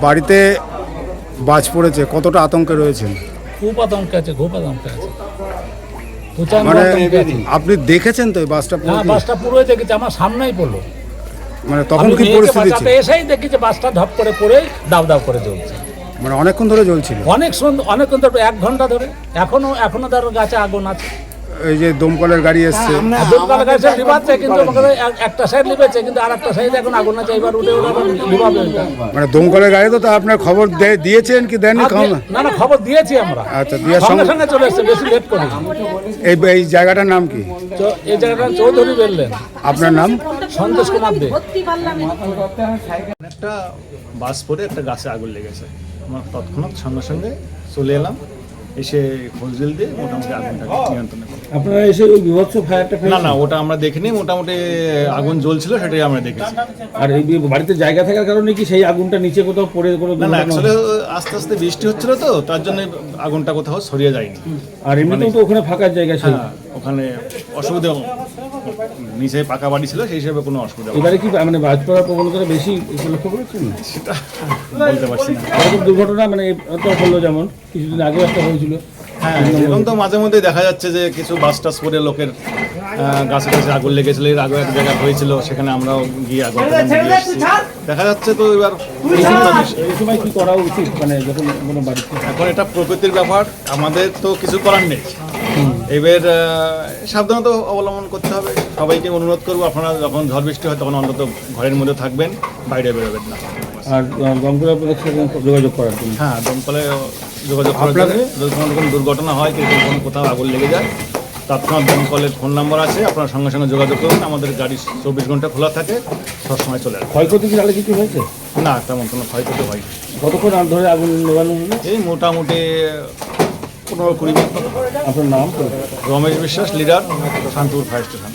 বাড়িতে বাজ পড়েছে, কতটা আতঙ্কে রয়েছেন? খুব আতঙ্কে আছে, খুব আতঙ্কে আছে। মানে আপনি দেখেছেন তো এই বাসটা হ্যাঁ, পড়তে? বাসটা পুরোই দেখেছি, আমার সামনেই পড়লো। মানে তখন আমি কি মেয়েকে পরিস্থিতি ছিল? বাঁচাতে এসেই দেখি যে বাসটা ধপ করে পড়ে দাউ দাউ করে জ্বলছে। মানে অনেকক্ষণ ধরে জ্বলছিল? অনেকক্ষণ ধরে, 1 ঘন্টা ধরে। এখনো তার গাছে আগুন আছে। এই যে দমকলের গাড়ি এসছে, দমকলের গাছে লিভাচ্ছে, কিন্তু একটা সাইড লিভেছে, কিন্তু আর একটা সাইড এখন আগুন আছে। এবার উঠে লিভাবে ওইটা। মানে দমকলের গাড়ি তো আপনার খবর দিয়েছেন কি দেননি? না, খবর দিয়েছি আমরা। আচ্ছা, দেওয়ার সঙ্গে সঙ্গে চলে এসছে, বেশি লেট করি। এই জায়গাটার নাম কি? এই জায়গাটা চৌধুরী বললেন। আপনার নাম? সন্তোষ কুমার দে। একটা বাস পরে একটা গাছে আগুন লেগেছে। আমরা তৎক্ষণাৎ সঙ্গে সঙ্গে চলে এলাম, এসে খোঁজল দিয়ে মোটামুটি আগুনটাকে নিয়ন্ত্রণে করি। আপনারা এসে ওই বিভৎস ফায়ারটা না, ওটা আমরা দেখিনি। মোটামুটি আগুন জ্বলছিল, সেটাই আমরা দেখেছি। আর এই বাড়িতে জায়গা থাকার কারণে কি সেই আগুনটা নিচে কোথাও পড়ে কোনো না, অ্যাকচুয়ালি আস্তে আস্তে বৃষ্টি হচ্ছিল তো, তার জন্য আগুনটা কোথাও ছড়িয়ে যায়নি। আর এমনিতেও তো ওখানে ফাঁকা জায়গা ছিল। হ্যাঁ, ওখানে অসুবিধা, নিচে পাকা বাড়ি ছিল, সেই হিসেবে কোনো অসুবিধা এবারে কি মানে বাজ পড়ার প্রবণতাটা বেশি লক্ষ্য করেছেন? সেটা বলতে পারছি না। এরকম দুর্ঘটনা মানে তো হলো, যেমন কিছুদিন আগেও একটা হয়েছিল। হ্যাঁ, এরকম তো মাঝে মধ্যে দেখা যাচ্ছে যে কিছু বাস টাস পরে লোকের গাছে গাছে আগুন লেগেছিল। এর আগে এক জায়গায় হয়েছিল, সেখানে আমরাও গিয়ে আগুন নিয়ে এসেছি। দেখা যাচ্ছে তো এবার এই সময় কি করা উচিত, মানে যখন কোনো বাড়িতে? এখন এটা প্রকৃতির ব্যাপার, আমাদের তো কিছু করার নেই। এবার সাবধানতা অবলম্বন করতে হবে। সবাইকে অনুরোধ করবো, আপনারা যখন ঝড় বৃষ্টি হয় তখন অন্তত ঘরের মধ্যে থাকবেন, বাইরে বেরোবেন না। আর দমকল আপনাদের সাথে যোগাযোগ করার জন্য? হ্যাঁ, দমকলে যোগাযোগ করার জন্য যদি কোনো দুর্ঘটনা হয়, কিন্তু কোনো কোথাও আগুন লেগে যায়, তৎক্ষণাৎ দমকলের ফোন নাম্বার আছে, আপনারা সঙ্গে সঙ্গে যোগাযোগ করুন। আমাদের গাড়ি 24 ঘন্টা খোলা থাকে, সবসময় চলে আসে। ক্ষয়ক্ষতি কি তাহলে কিছু হয়েছে? না, তেমন কোনো ক্ষয়ক্ষতি হয়। কতক্ষণ ধরে আগুন নেভানো হলো? এই মোটামুটি 15-20 মিনিট। আপনার নাম? রমেশ বিশ্বাস, লিডার, শান্তিপুর ফায়ার স্টেশন।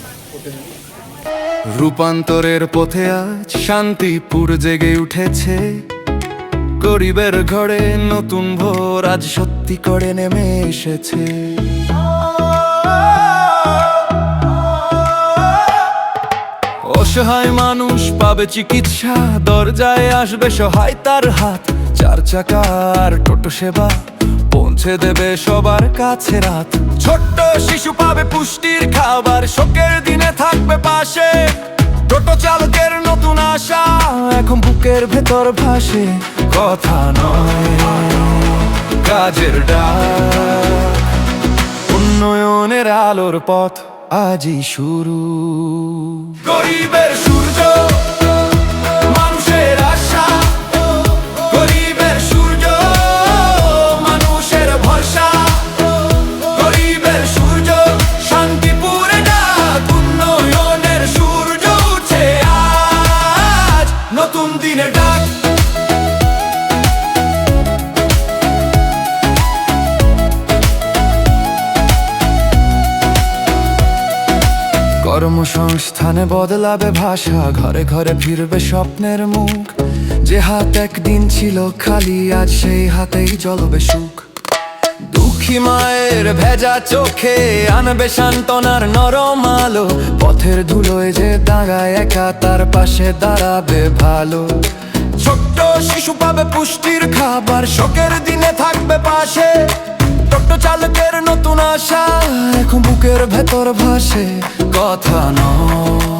রূপান্তরের পথে আজ শান্তিপুর জেগে উঠেছে। গরিবের ঘরে নতুন ভোর আজ সত্যি করে নেমে এসেছে। অসহায় মানুষ পাবে চিকিৎসা, দরজায় আসবে সহায়তার হাত। 4 চাকার টোটো সেবা পৌঁছে দেবে সবার কাছে রাত। ছোট্ট শিশু পাবে পুষ্টির খাবার, শোকের দিনে থাকবে পাশে। টোটো চালকের নতুন আশা এখন বুকের ভেতর ভাসে। কথা নয়, কাজের ডাক, উন্নয়নের আলোর পথ আজই শুরু। গরিবের সূর্য, মানুষের আশা। গরিবের সূর্য, মানুষের ভরসা। গরিবের সূর্য, শান্তিপুরে ডাক, উন্নয়নের সূর্য উঠছে আজ, নতুন দিনের ডাক। কর্মসংস্থানে বদলাবে ভাষা, ঘরে ঘরে ফিরবে স্বপ্নের মুখ। যে হাত একদিন ছিল খালি, আজ সেই হাতেই জ্বলবে সুখ। দুঃখী মায়ের ভেজা চোখে আনবে সান্ত্বনার নরম আলো। পথের ধুলোয় যে দাঁড়ায় একা, তার পাশে দাঁড়াবে ভালো। ছোট্ট শিশু পাবে পুষ্টির খাবার, শোকের দিনে থাকবে পাশে। টোটো চালকের নতুন আশা এখন বুকের ভেতর ভাসে। কথা নয়,